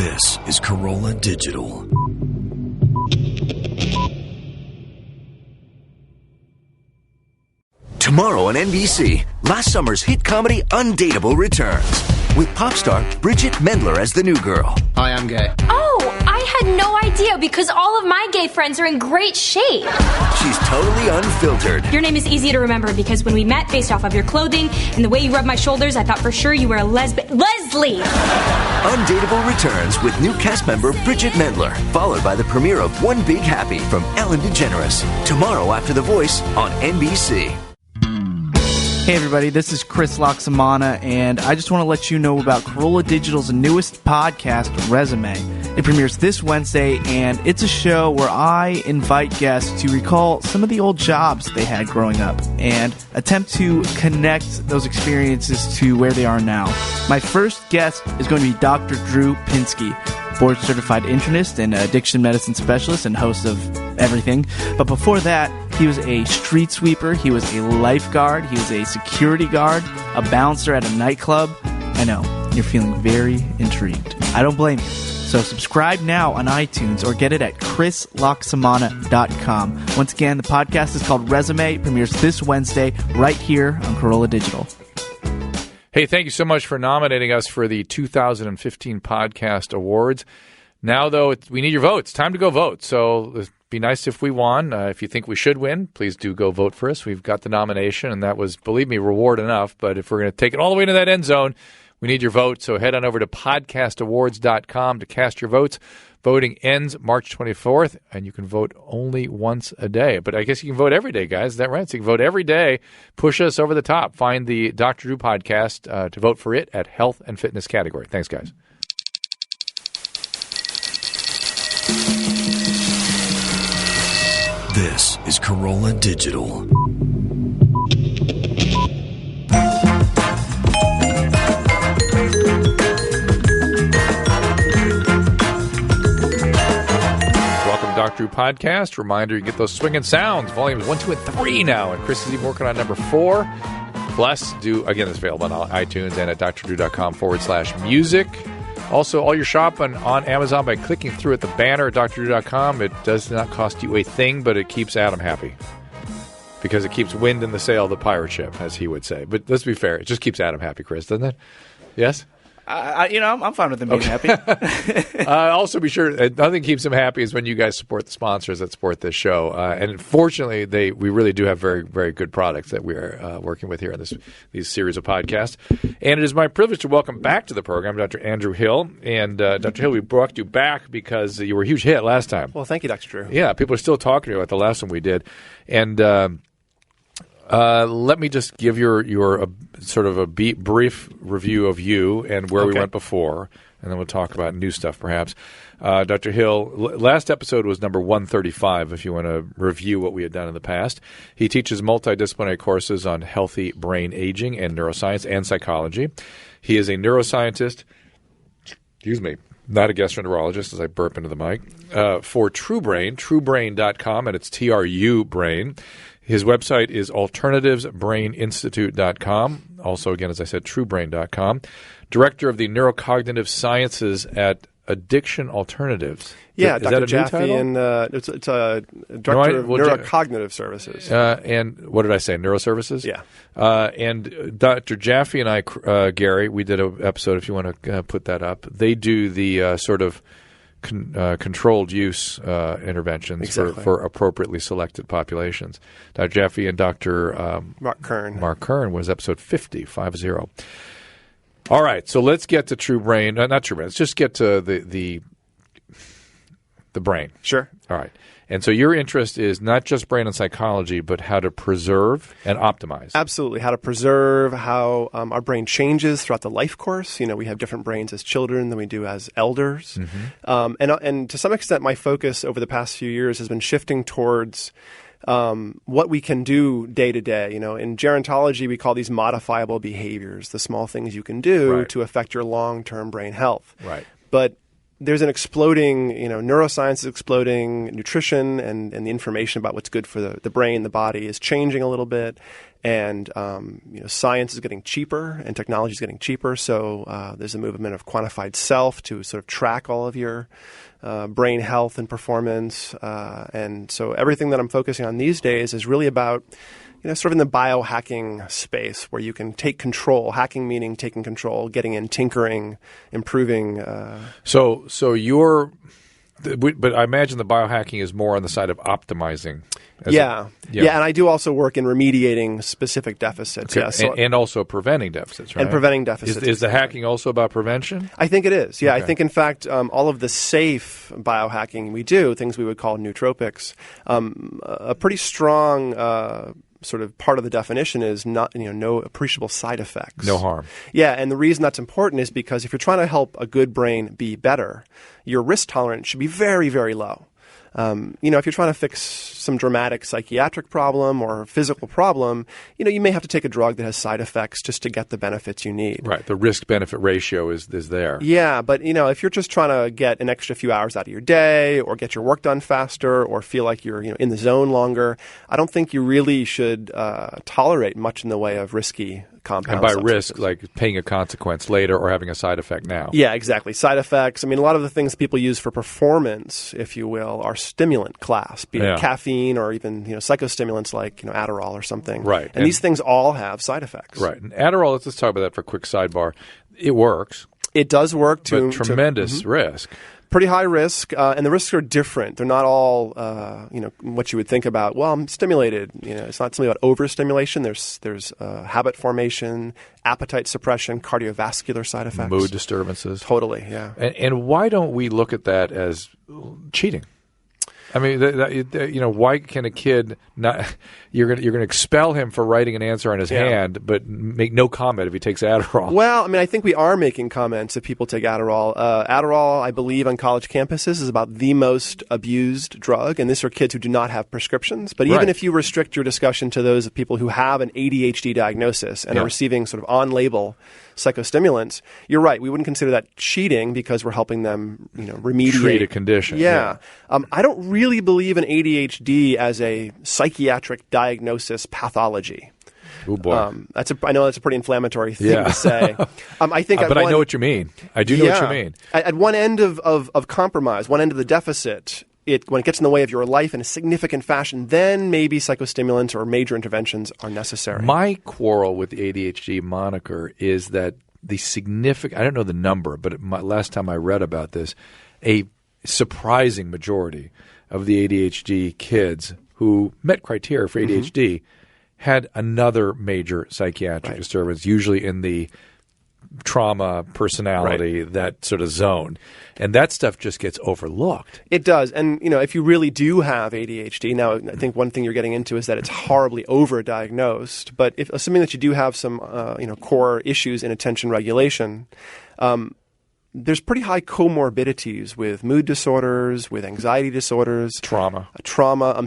This is Corolla Digital. Tomorrow on NBC, last summer's hit comedy Undateable returns, with pop star Bridget Mendler as the new girl. Hi, I'm gay. Oh, I had no idea because all of my gay friends are in great shape. She's totally unfiltered. Your name is easy to remember because when we met, based off of your clothing and the way you rub my shoulders, I thought for sure you were a lesbian. Leslie! Undateable returns with new cast member Bridget Mendler, followed by the premiere of One Big Happy from Ellen DeGeneres. Tomorrow after The Voice on NBC. Hey everybody, this is Chris Loxamana, and I just want to let you know about Corolla Digital's newest podcast, Resume. It premieres this Wednesday, and it's a show where I invite guests to recall some of the old jobs they had growing up and attempt to connect those experiences to where they are now. My first guest is going to be Dr. Drew Pinsky, board-certified internist and addiction medicine specialist and host of everything. But before that, he was a street sweeper, he was a lifeguard, he was a security guard, a bouncer at a nightclub. I know, you're feeling very intrigued. I don't blame you. So subscribe now on iTunes or get it at chrisloxamana.com. Once again, the podcast is called Resume, premieres this Wednesday right here on Corolla Digital. Hey, thank you so much for nominating us for the 2015 Podcast Awards. Now, though, we need your votes. Time to go vote. So it'd be nice if we won. If you think we should win, please do go vote for us. We've got the nomination, and that was, believe me, reward enough. But if we're going to take it all the way to that end zone, we need your vote. So head on over to podcastawards.com to cast your votes. Voting ends March 24th, and you can vote only once a day. But I guess you can vote every day, guys. Is that right? So you can vote every day. Push us over the top. Find the Dr. Drew podcast to vote for it at Health and Fitness category. Thanks, guys. This is Corolla Digital. Dr. Drew podcast. Reminder, you get those swinging sounds. Volumes 1, 2, and 3 now. And Chris is even working on number 4. Plus, again, it's available on iTunes and at drdrew.com/music. Also, all your shopping on Amazon by clicking through at the banner at drdrew.com. It does not cost you a thing, but it keeps Adam happy. Because it keeps wind in the sail of the pirate ship, as he would say. But let's be fair. It just keeps Adam happy, Chris, doesn't it? Yes? I'm fine with them being happy. Also, be sure nothing keeps them happy is when you guys support the sponsors that support this show. And fortunately, we really do have very, very good products that we are working with here in these series of podcasts. And it is my privilege to welcome back to the program Dr. Andrew Hill. And Dr. Hill, we brought you back because you were a huge hit last time. Well, thank you, Dr. Drew. Yeah, people are still talking to you about the last one we did. And let me just give your sort of a brief review of you and where we went before, and then we'll talk about new stuff perhaps. Dr. Hill, last episode was number 135 if you want to review what we had done in the past. He teaches multidisciplinary courses on healthy brain aging and neuroscience and psychology. He is a neuroscientist, not a gastroenterologist as I burp into the mic, for truBrain, truBrain.com, and it's TRU Brain. His website is alternativesbraininstitute.com. Also, again, as I said, truBrain.com. Director of the Neurocognitive Sciences at Addiction Alternatives. Yeah, is Dr. that a Jaffe, new title? and it's Director of Neurocognitive Services. And what did I say? Neuroservices? Yeah. And Dr. Jaffe and I, Gary, we did an episode, if you want to put that up. They do the sort of controlled use interventions for appropriately selected populations. Dr. Jaffe and Dr. Mark Kern was episode 50. All right, so let's get to truBrain. Not truBrain. Let's just get to the brain. Sure. All right. And so your interest is not just brain and psychology, but how to preserve and optimize. Absolutely. How to preserve, how our brain changes throughout the life course. You know, we have different brains as children than we do as elders. Mm-hmm. And to some extent, my focus over the past few years has been shifting towards what we can do day to day. You know, in gerontology, we call these modifiable behaviors, the small things you can do to affect your long-term brain health. Right. But there's an exploding, neuroscience is exploding, nutrition and the information about what's good for the brain, the body is changing a little bit. And science is getting cheaper and technology is getting cheaper. So there's a movement of quantified self to sort of track all of your brain health and performance. And so everything that I'm focusing on these days is really about sort of in the biohacking space where you can take control. Hacking meaning taking control, getting in, tinkering, improving. But I imagine the biohacking is more on the side of optimizing. Yeah, and I do also work in remediating specific deficits. Okay. Yeah, so and also preventing deficits, right? And preventing deficits. Is the hacking also about prevention? I think it is. Yeah, Okay. I think, in fact, all of the safe biohacking we do, things we would call nootropics, a pretty strong sort of part of the definition is not, no appreciable side effects. No harm. Yeah, and the reason that's important is because if you're trying to help a good brain be better, your risk tolerance should be very, very low. If you're trying to fix some dramatic psychiatric problem or physical problem, you may have to take a drug that has side effects just to get the benefits you need. Right. The risk-benefit ratio is there. Yeah, but if you're just trying to get an extra few hours out of your day or get your work done faster or feel like you're in the zone longer, I don't think you really should tolerate much in the way of risky compound And by substances. risk, like paying a consequence later or having a side effect now. Yeah, exactly. Side effects. I mean, a lot of the things people use for performance, if you will, are stimulant class, be it caffeine or even psychostimulants like Adderall or something. Right. And these things all have side effects. Right. And Adderall, let's talk about that for a quick sidebar. It works. It does work But tremendous risk. Pretty high risk, and the risks are different. They're not all, what you would think about. Well, I'm stimulated. It's not something about overstimulation. There's habit formation, appetite suppression, cardiovascular side effects, Mood disturbances. Totally, yeah. And why don't we look at that as cheating? I mean, why can a kid not? You're going to expel him for writing an answer on his hand, but make no comment if he takes Adderall. Well, I mean, I think we are making comments if people take Adderall. Adderall, I believe, on college campuses is about the most abused drug, and these are kids who do not have prescriptions. But even if you restrict your discussion to those of people who have an ADHD diagnosis and are receiving sort of on-label psychostimulants, you're right. We wouldn't consider that cheating because we're helping them, remediate. Treat a condition. Yeah. I don't really believe in ADHD as a psychiatric diagnosis pathology. Oh boy. I know that's a pretty inflammatory thing to say. I think, but I know what you mean. I do know what you mean. At one end of compromise, one end of the deficit, when it gets in the way of your life in a significant fashion, then maybe psychostimulants or major interventions are necessary. My quarrel with the ADHD moniker is that the significant – I don't know the number, but last time I read about this, a surprising majority of the ADHD kids who met criteria for ADHD had another major psychiatric disturbance, usually in the trauma, personality, that sort of zone. And that stuff just gets overlooked. It does. And, if you really do have ADHD, now I think one thing you're getting into is that it's horribly overdiagnosed. But assuming that you do have some, core issues in attention regulation, there's pretty high comorbidities with mood disorders, with anxiety disorders. Trauma,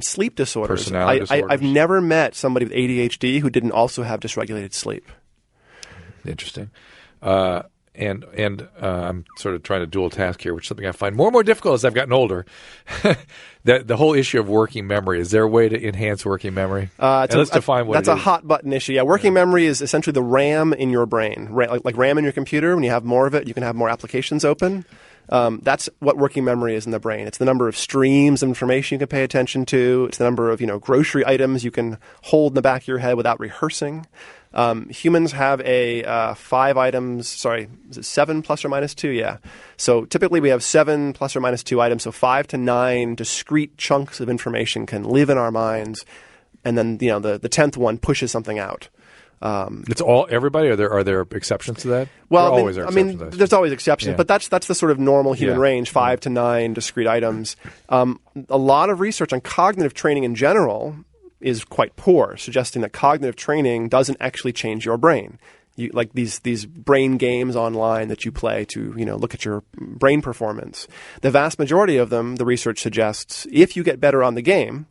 sleep disorders. Personality disorders. I've never met somebody with ADHD who didn't also have dysregulated sleep. Interesting. And I'm sort of trying to dual task here, which is something I find more and more difficult as I've gotten older. The whole issue of working memory. Is there a way to enhance working memory? Let's define what that's it is. a hot button issue. Yeah, working memory is essentially the RAM in your brain. Like RAM in your computer. When you have more of it, you can have more applications open. That's what working memory is in the brain. It's the number of streams of information you can pay attention to. It's the number of grocery items you can hold in the back of your head without rehearsing. Humans have a 5 items. Sorry, is it 7 plus or minus 2? Yeah. So typically we have 7 plus or minus 2 items. So 5 to 9 discrete chunks of information can live in our minds, and then the 10th one pushes something out. It's all everybody. Are there exceptions to that? Well, there's always exceptions, but that's the sort of normal human range, 5 to 9 discrete items. A lot of research on cognitive training in general is quite poor, suggesting that cognitive training doesn't actually change your brain. Like these brain games online that you play to look at your brain performance. The vast majority of them, the research suggests, if you get better on the game,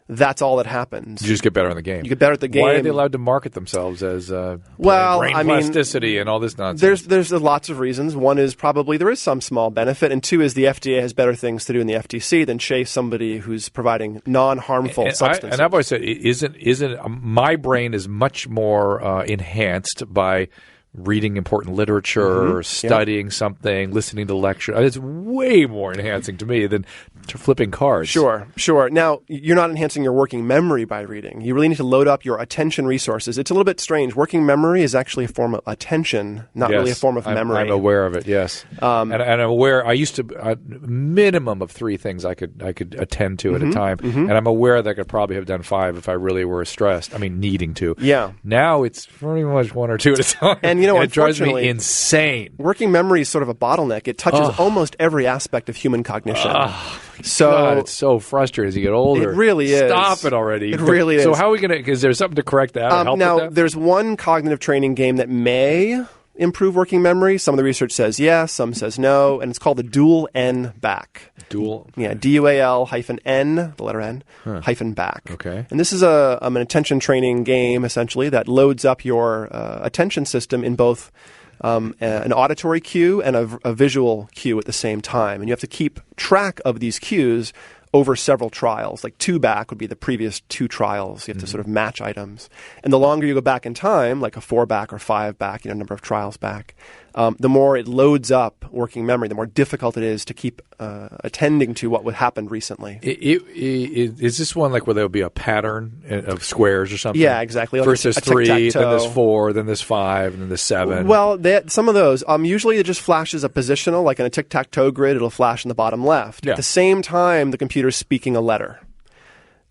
that's all that happens. You just get better in the game. You get better at the game. Why are they allowed to market themselves as brain plasticity and all this nonsense? There's lots of reasons. One is probably there is some small benefit, and two is the FDA has better things to do in the FTC than chase somebody who's providing non-harmful substances. And I've always said, isn't my brain is much more enhanced by reading important literature, studying something, listening to lecture. It's way more enhancing to me than flipping cards. Sure. Now, you're not enhancing your working memory by reading. You really need to load up your attention resources. It's a little bit strange. Working memory is actually a form of attention, not really a form of memory. I'm aware of it, yes. And I'm aware, I used to, a minimum of 3 things I could attend to at a time. And I'm aware that I could probably have done 5 if I really were stressed. I mean, needing to. Yeah. Now it's pretty much 1 or 2 at a time. And, it drives me insane. Working memory is sort of a bottleneck. It touches almost every aspect of human cognition. God, it's so frustrating as you get older. It really is. Stop it already. It really is. So how are we going to – is there something to correct that or help now, with that? There's one cognitive training game that may improve working memory. Some of the research says yes, some says no, and it's called the Dual N back. Dual? Yeah, DUAL-N, the letter N, hyphen back. Okay. And this is an attention training game, essentially, that loads up your attention system in both an auditory cue and a visual cue at the same time. And you have to keep track of these cues over several trials. Like 2 back would be the previous 2 trials. You have to sort of match items. And the longer you go back in time, like a 4 back or 5 back, number of trials back, the more it loads up working memory, the more difficult it is to keep attending to what would happen recently. Is this one like where there'll be a pattern of squares or something? Yeah, exactly. Like first there's 3, then there's 4, then there's 5, and then there's 7. Well, some of those, usually it just flashes a positional, like in a tic-tac-toe grid, it'll flash in the bottom left. Yeah. At the same time, the computer's speaking a letter.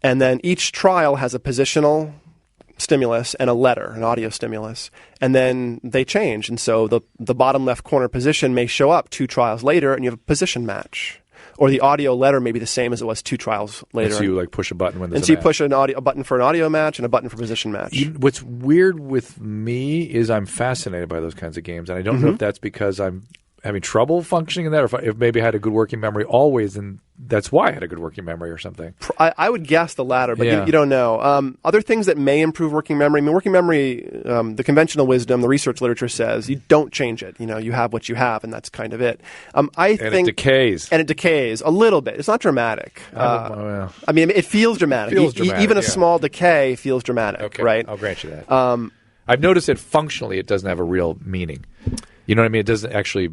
And then each trial has a positional stimulus and a letter, an audio stimulus, and then they change. And so the bottom left corner position may show up 2 trials later, and you have a position match. Or the audio letter may be the same as it was 2 trials later. And so you like push a button when there's and so you push a button for an audio match and a button for position match. What's weird with me is I'm fascinated by those kinds of games, and I don't know if that's because I'm having trouble functioning in that, or if maybe I had a good working memory always, and that's why I had a good working memory or something. I would guess the latter, but you don't know. Other things that may improve working memory, working memory, the conventional wisdom, the research literature says you don't change it. You have what you have, and that's kind of it. It decays. And it decays a little bit. It's not dramatic. I mean, it feels dramatic. Even a small decay feels dramatic, right? I'll grant you that. I've noticed that functionally it doesn't have a real meaning. You know what I mean? It doesn't actually.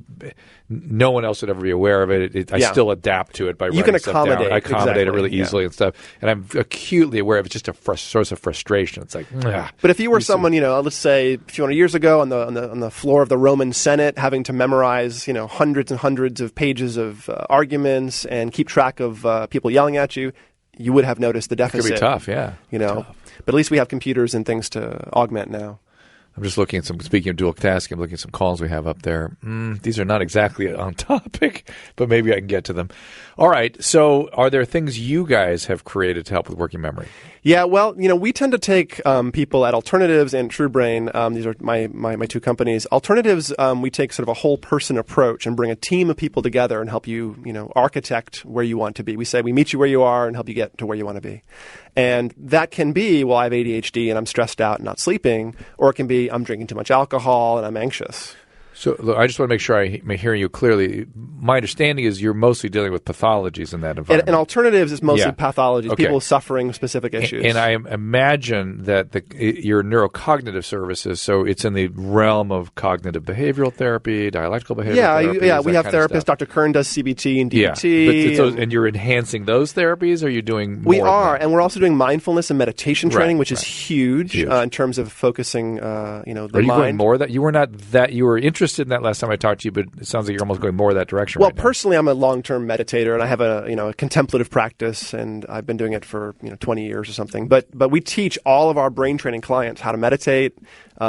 No one else would ever be aware of it. I still adapt to it by writing stuff down. I accommodate it really easily and stuff. And I'm acutely aware of it's just a source of frustration. It's like, but if you were someone, let's say a few hundred years ago on the floor of the Roman Senate, having to memorize, hundreds and hundreds of pages of arguments and keep track of people yelling at you, you would have noticed the deficit. It could be tough, yeah. Tough. But at least we have computers and things to augment now. I'm just looking at speaking of dual tasking, I'm looking at some calls we have up there. These are not exactly on topic, but maybe I can get to them. All right. So are there things you guys have created to help with working memory? Yeah, well, we tend to take people at Alternatives and truBrain. These are my 2 companies. Alternatives, we take sort of a whole person approach and bring a team of people together and help you, architect where you want to be. We say we meet you where you are and help you get to where you want to be. And that can be, I have ADHD and I'm stressed out and not sleeping, or it can be I'm drinking too much alcohol and I'm anxious. So look, I just want to make sure I'm hearing you clearly. My understanding is you're mostly dealing with pathologies in that environment. And Alternatives is mostly pathologies, people suffering specific issues. And I imagine that your neurocognitive services, so it's in the realm of cognitive behavioral therapy, dialectical behavioral therapy. Yeah, we have therapists. Dr. Kern does CBT and DBT. Yeah, and you're enhancing those therapies, or are you doing more? We are, and we're also doing mindfulness and meditation training, which is huge. In terms of focusing, the mind. Are you going more that? You were not that, you were interested in that last time I talked to you, but it sounds like you're almost going more that direction. Well, personally, I'm a long-term meditator, and I have a contemplative practice, and I've been doing it for 20 years or something. But we teach all of our brain training clients how to meditate.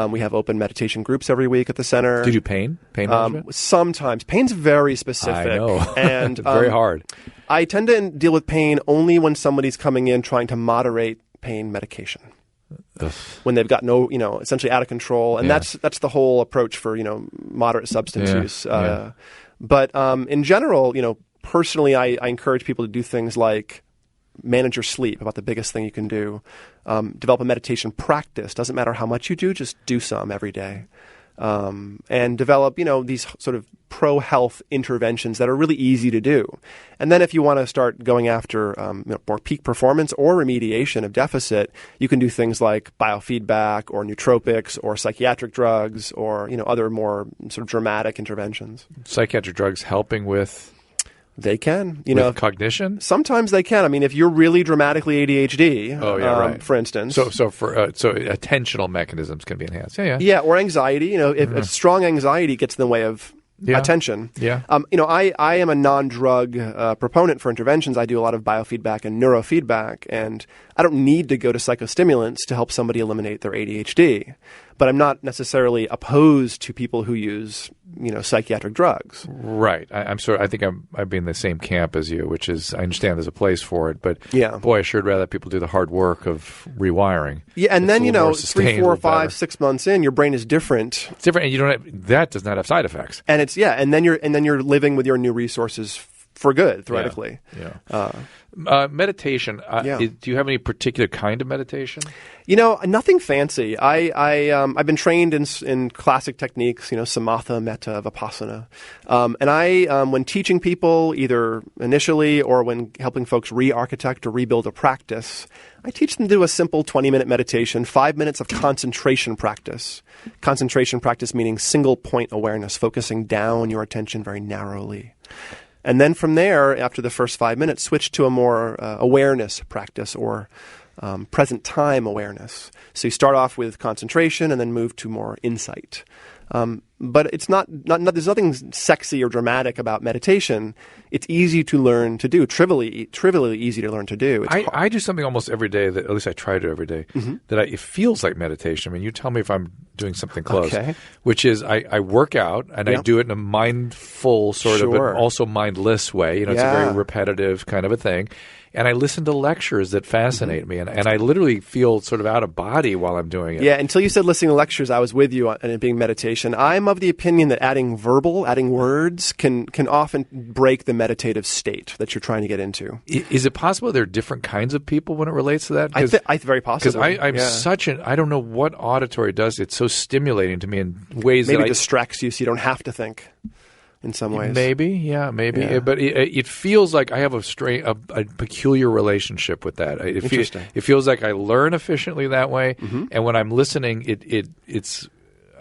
We have open meditation groups every week at the center. Do you do pain management? Sometimes. Pain's very specific. I know. And very hard. I tend to deal with pain only when somebody's coming in trying to moderate pain medication. Ugh. When they've got essentially out of control, and that's the whole approach for moderate substance use. But in general, personally, I encourage people to do things like manage your sleep, about the biggest thing you can do. Develop a meditation practice. Doesn't matter how much you do, just do some every day. And develop, these sort of pro-health interventions that are really easy to do. And then if you want to start going after more peak performance or remediation of deficit, you can do things like biofeedback or nootropics or psychiatric drugs or, other more sort of dramatic interventions. Psychiatric drugs helping with... They can, with cognition. Sometimes they can. I mean, if you're really dramatically ADHD, for instance. So attentional mechanisms can be enhanced. Yeah, or anxiety. If strong anxiety gets in the way of attention. Yeah. I am a non-drug proponent for interventions. I do a lot of biofeedback and neurofeedback, and I don't need to go to psychostimulants to help somebody eliminate their ADHD. But I'm not necessarily opposed to people who use, psychiatric drugs. Right. I think I'd be in the same camp as you, which is I understand there's a place for it, but boy, I sure would rather people do the hard work of rewiring. Yeah, and then 3, 4, 5, 6 months in, your brain is different. It's different, and that does not have side effects. And it's and then you're living with your new resources for good, theoretically. Meditation. Do you have any particular kind of meditation? Nothing fancy. I've been trained in classic techniques, samatha, metta, vipassana. And I, when teaching people, either initially or when helping folks re-architect or rebuild a practice, I teach them to do a simple 20-minute meditation, 5 minutes of concentration practice. Concentration practice meaning single point awareness, focusing down your attention very narrowly. And then from there, after the first 5 minutes, switch to a more awareness practice or present time awareness. So you start off with concentration and then move to more insight. But it's not there's nothing sexy or dramatic about meditation. It's easy to learn to do, trivially easy to learn to do. I do something almost every day, that at least I try to every day, it feels like meditation. I mean, you tell me if I'm doing something close, which is I work out and I do it in a mindful sort of, but also mindless way. It's a very repetitive kind of a thing. And I listen to lectures that fascinate me, and I literally feel sort of out of body while I'm doing it. Yeah, until you said listening to lectures, I was with you on it being meditation. I'm of the opinion that adding words can often break the meditative state that you're trying to get into. Is it possible there are different kinds of people when it relates to that? Very possible. Because I don't know what auditory does. It's so stimulating to me in ways that maybe distracts you so you don't have to think. In some ways, maybe. But it feels like I have a peculiar relationship with that. Interesting. It feels like I learn efficiently that way, and when I'm listening, it's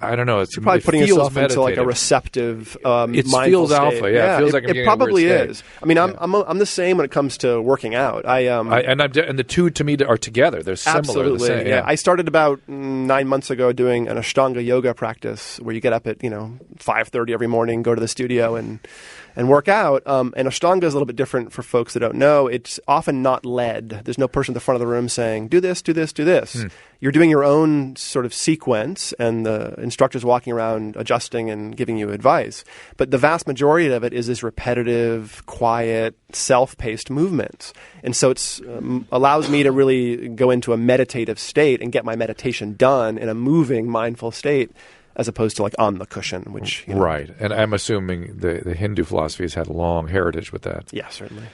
I don't know. You're probably putting yourself into like a receptive, it mindful feels state. alpha. Yeah, it feels like I'm it probably is. I mean, I'm the same when it comes to working out. And the two to me are together. They're similar. Absolutely. The same, I started about 9 months ago doing an Ashtanga yoga practice where you get up at 5:30 every morning, go to the studio and work out. And Ashtanga is a little bit different for folks that don't know. It's often not led. There's no person at the front of the room saying, do this, do this, do this. You're doing your own sort of sequence, and the instructor's walking around adjusting and giving you advice. But the vast majority of it is this repetitive, quiet, self-paced movement. And so it allows me to really go into a meditative state and get my meditation done in a moving, mindful state, as opposed to like on the cushion, which... Right. And I'm assuming the Hindu philosophy has had a long heritage with that. Yeah, certainly.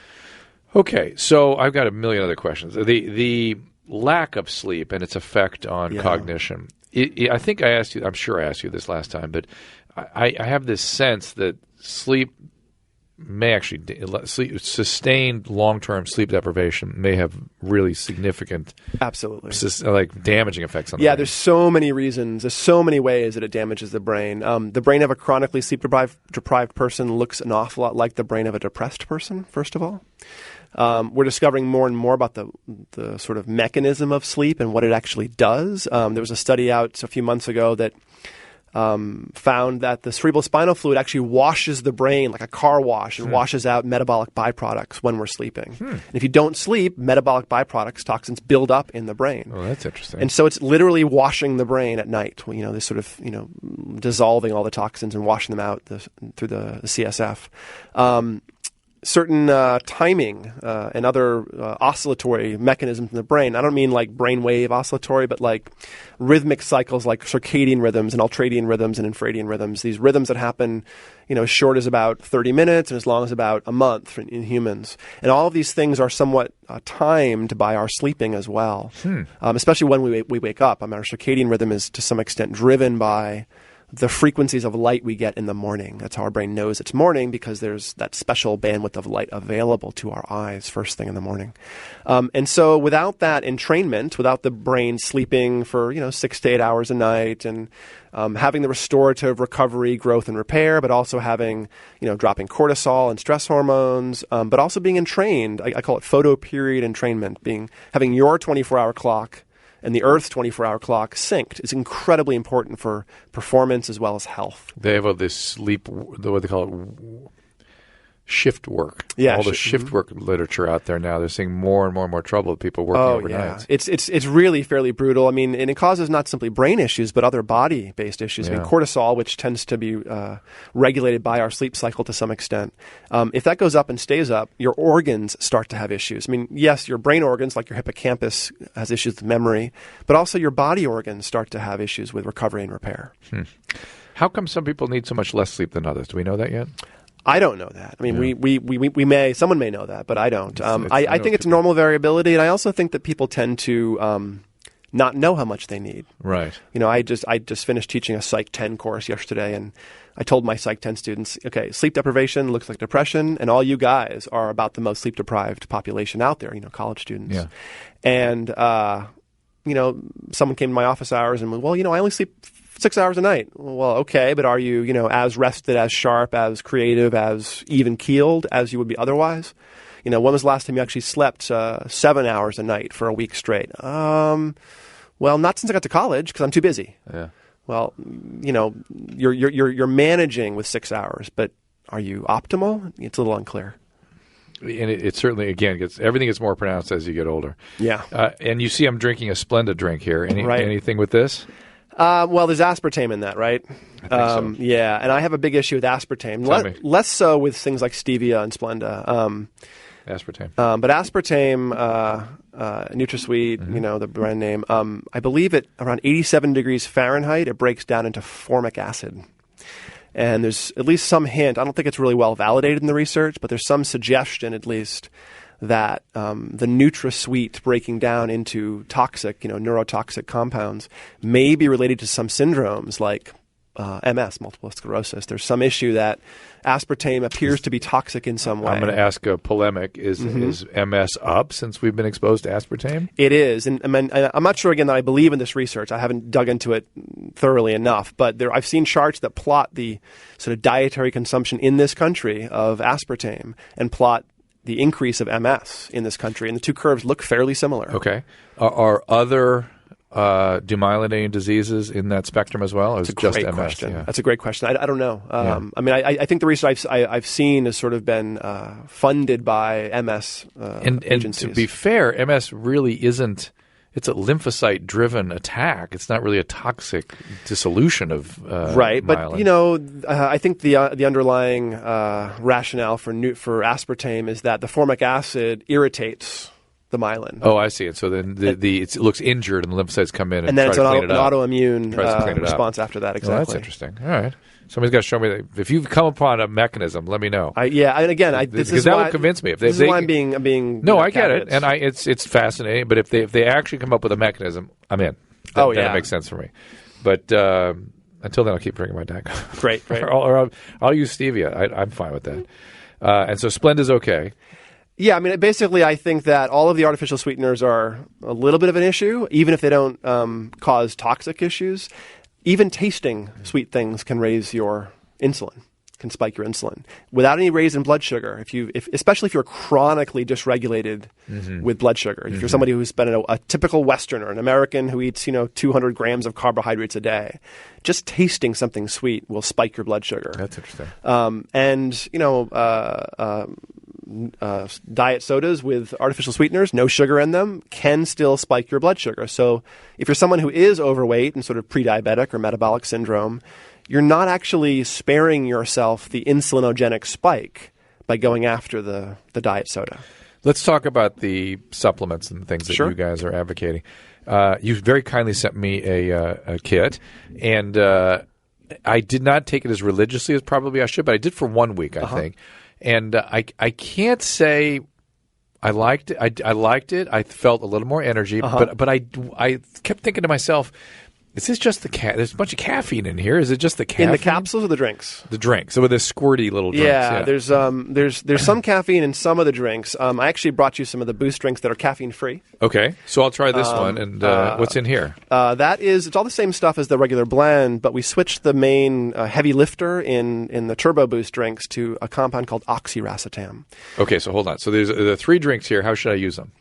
Okay, so I've got a million other questions. The lack of sleep and its effect on cognition. I think I asked you, I'm sure I asked you this last time, but I have this sense that sleep may actually, sustained long-term sleep deprivation may have really significant, absolutely, like damaging effects on the brain. There's so many reasons. There's so many ways that it damages the brain. The brain of a chronically sleep-deprived person looks an awful lot like the brain of a depressed person, first of all. We're discovering more and more about the sort of mechanism of sleep and what it actually does. There was a study out a few months ago that found that the cerebrospinal fluid actually washes the brain like a car wash and washes out metabolic byproducts when we're sleeping. And if you don't sleep, metabolic byproducts, toxins, build up in the brain. Oh, that's interesting. And so it's literally washing the brain at night. This sort of dissolving all the toxins and washing them out through the CSF. certain timing and other oscillatory mechanisms in the brain. I don't mean like brainwave oscillatory, but like rhythmic cycles like circadian rhythms and ultradian rhythms and infradian rhythms. These rhythms that happen, as short as about 30 minutes and as long as about a month in humans. And all of these things are somewhat timed by our sleeping as well, especially when we wake up. Our circadian rhythm is to some extent driven by the frequencies of light we get in the morning. That's how our brain knows it's morning, because there's that special bandwidth of light available to our eyes first thing in the morning. And so without that entrainment, without the brain sleeping for 6 to 8 hours a night, and having the restorative recovery, growth, and repair, but also having dropping cortisol and stress hormones, but also being entrained. I call it photoperiod entrainment, having your 24-hour clock and the Earth's 24-hour clock synced is incredibly important for performance as well as health. They have this sleep, what they call it, shift work. Yeah, all the shift work literature out there now. They're seeing more and more trouble with people working overnight. Yeah. It's really fairly brutal. I mean, and it causes not simply brain issues, but other body-based issues. Yeah. I mean, cortisol, which tends to be regulated by our sleep cycle to some extent. If that goes up and stays up, your organs start to have issues. I mean, yes, your brain organs, like your hippocampus, has issues with memory, but also your body organs start to have issues with recovery and repair. How come some people need so much less sleep than others? Do we know that yet? I don't know that. I mean, someone may know that, but I don't. I think it's normal variability, and I also think that people tend to not know how much they need. Right. I just finished teaching a Psych 10 course yesterday, and I told my Psych 10 students, okay, sleep deprivation looks like depression, and all you guys are about the most sleep-deprived population out there, college students. Yeah. And, someone came to my office hours and went, well, I only sleep 6 hours a night. Well, okay, but are you, as rested, as sharp, as creative, as even-keeled as you would be otherwise? When was the last time you actually slept 7 hours a night for a week straight? Well, not since I got to college, because I'm too busy. Yeah. Well, you're managing with 6 hours, but are you optimal? It's a little unclear. And it certainly, again, everything gets more pronounced as you get older. Yeah. And you see I'm drinking a Splenda drink here. Right. Anything with this? Well, there's aspartame in that, right? I think so. Yeah, and I have a big issue with aspartame. Less so with things like stevia and Splenda. Aspartame. But aspartame, NutraSweet, the brand name, I believe at around 87 degrees Fahrenheit, it breaks down into formic acid. And there's at least some hint, I don't think it's really well validated in the research, but there's some suggestion at least that the NutraSweet breaking down into toxic, neurotoxic compounds may be related to some syndromes like MS, multiple sclerosis. There's some issue that aspartame appears to be toxic in some way. I'm going to ask a polemic. Is MS up since we've been exposed to aspartame? It is. And I'm not sure, again, that I believe in this research. I haven't dug into it thoroughly enough. But I've seen charts that plot the sort of dietary consumption in this country of aspartame and plot the increase of MS in this country. And the two curves look fairly similar. Okay. Are other demyelinating diseases in that spectrum as well? Or is it just MS? Question. Yeah. That's a great question. I don't know. I mean, I think the research I've seen has sort of been funded by MS agencies. And to be fair, MS really isn't. It's a lymphocyte-driven attack. It's not really a toxic dissolution of right. myelin. But I think the underlying rationale for aspartame is that the formic acid irritates the myelin. Oh, I see it. So then it looks injured, and the lymphocytes come in and then try to clean it up. autoimmune response after that. Exactly. Oh, that's interesting. All right. Somebody's got to show me that. If you've come upon a mechanism, let me know. And again, because that will convince me. This is why I'm being. No, I get it, and it's fascinating. But if they actually come up with a mechanism, I'm in. Then it makes sense for me. But until then, I'll keep drinking my diet. Great. or I'll use stevia. I'm fine with that. And so Splenda's okay. Yeah, I mean, basically, I think that all of the artificial sweeteners are a little bit of an issue, even if they don't cause toxic issues. Even tasting sweet things can raise your insulin, can spike your insulin without any raise in blood sugar. Especially if you're chronically dysregulated with blood sugar. If you're somebody who's been a typical Westerner, an American who eats 200 grams of carbohydrates a day, just tasting something sweet will spike your blood sugar. That's interesting. Diet sodas with artificial sweeteners, no sugar in them, can still spike your blood sugar. So if you're someone who is overweight and sort of pre-diabetic or metabolic syndrome, you're not actually sparing yourself the insulinogenic spike by going after the diet soda. Let's talk about the supplements and things that Sure. you guys are advocating. You very kindly sent me a kit, and I did not take it as religiously as probably I should, but I did for 1 week, I think. And I can't say I liked it. I liked it. I felt a little more energy, but I kept thinking to myself, is this just there's a bunch of caffeine in here? Is it just the caffeine? In the capsules or the drinks? The drinks. So with the squirty little drinks. Yeah, there's some caffeine in some of the drinks. I actually brought you some of the boost drinks that are caffeine free. Okay, so I'll try this one. And what's in here? It's all the same stuff as the regular blend, but we switched the main heavy lifter in the Turbo Boost drinks to a compound called oxiracetam. Okay, so hold on. So there's the 3 drinks here. How should I use them?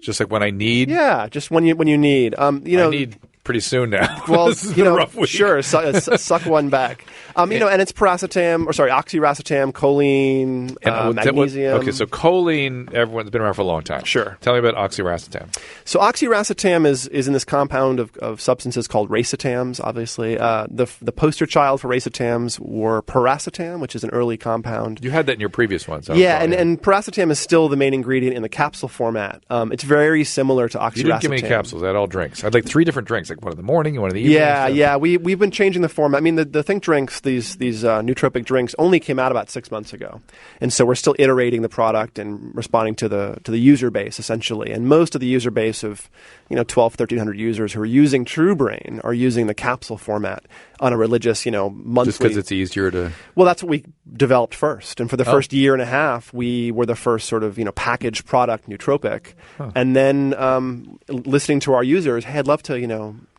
Just like when I need? Yeah, just when you need. I need pretty soon now. Well, this has been a rough week. Sure, suck one back. And it's oxiracetam, choline, magnesium. Okay, so choline, everyone's been around for a long time. Sure. Tell me about oxiracetam. So oxiracetam is in this compound of substances called racetams, obviously. The poster child for racetams were piracetam, which is an early compound. You had that in your previous ones. Yeah, and piracetam is still the main ingredient in the capsule format. It's very similar to oxiracetam. You didn't give me capsules. I had all drinks. I had like 3 different drinks, like one in the morning and one in the evening. Yeah. We've been changing the format. I mean, the Think drinks, these nootropic drinks, only came out about 6 months ago, and so we're still iterating the product and responding to the user base essentially. And most of the user base of 1,200-1,300 users who are using truBrain are using the capsule format on a religious monthly. Just because it's easier to. Well, that's what we developed first, and for the first year and a half, we were the first sort of packaged product nootropic, and then listening to our users, hey, I'd love to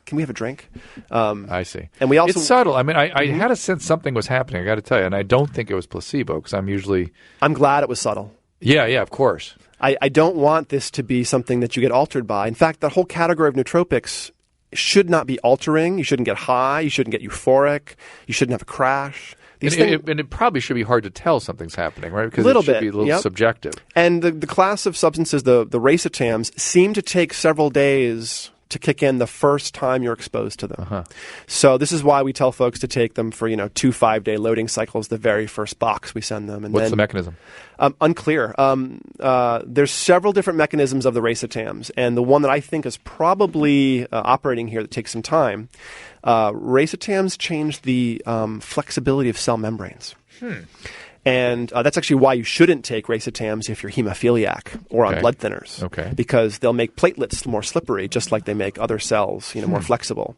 can we have a drink? I see. And we also it's subtle. I mean, I had a sense something was happening. I got to tell you, and I don't think it was placebo because I'm glad it was subtle. Yeah, of course. I don't want this to be something that you get altered by. In fact, the whole category of nootropics should not be altering. You shouldn't get high. You shouldn't get euphoric. You shouldn't have a crash. And it probably should be hard to tell something's happening, right? Because it should be a little subjective. And the class of substances, the racetams, seem to take several days to kick in the first time you're exposed to them. So this is why we tell folks to take them for 2 5-day loading cycles, the very first box we send them. And what's the mechanism? Unclear. There's several different mechanisms of the racetams, and the one that I think is probably operating here that takes some time, racetams change the flexibility of cell membranes. And that's actually why you shouldn't take racetams if you're hemophiliac or on blood thinners. Okay. Because they'll make platelets more slippery, just like they make other cells, more flexible.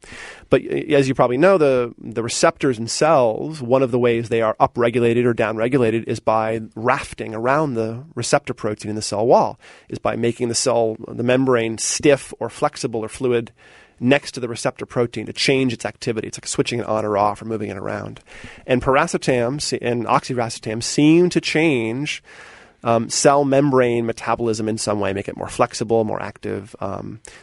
But as you probably know, the receptors in cells, one of the ways they are upregulated or downregulated is by rafting around the receptor protein in the cell wall, is by making the membrane stiff or flexible or fluid next to the receptor protein to change its activity. It's like switching it on or off or moving it around. And piracetam and oxiracetam seem to change cell membrane metabolism in some way, make it more flexible, more active.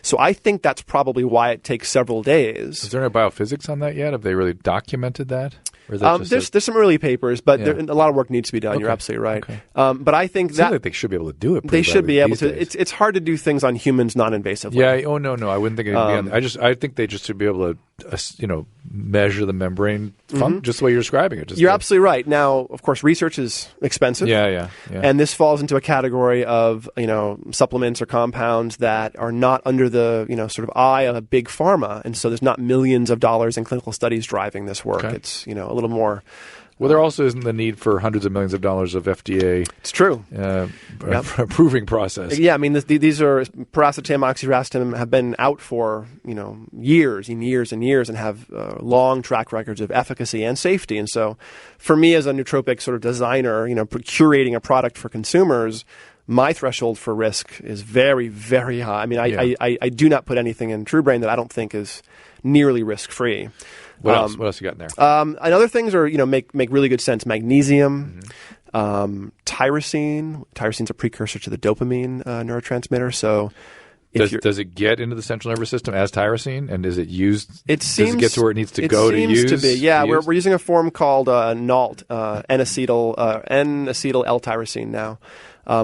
So I think that's probably why it takes several days. Is there no biophysics on that yet? Have they really documented that? Or is that there's some early papers, but a lot of work needs to be done. Okay. You're absolutely right. Okay. But I think that they should be able to do it. They should be able to. Days. It's hard to do things on humans non-invasively. Yeah. Oh no. I wouldn't think it'd be. I think they just should be able to, measure the membrane just the way you're describing it. You're absolutely right. Now, of course, research is expensive. Yeah. And this falls into a category of supplements or compounds that are not under the sort of eye of a big pharma, and so there's not millions of dollars in clinical studies driving this work. Okay. It's a little more. Well, there also isn't the need for hundreds of millions of dollars of FDA. It's true. Approving process. Yeah, I mean, these are piracetam, oxiracetam have been out for years and years and years, and have long track records of efficacy and safety. And so, for me as a nootropic sort of designer, curating a product for consumers, my threshold for risk is very, very high. I mean, I do not put anything in truBrain that I don't think is nearly risk-free. What else? What else you got in there? And other things are, make really good sense. Magnesium, tyrosine. Tyrosine's a precursor to the dopamine neurotransmitter. So, does it get into the central nervous system as tyrosine, and is it used? Does it get to where it needs to go to use? It seems to be. Yeah, we're using a form called NALT, N-acetyl L-tyrosine now,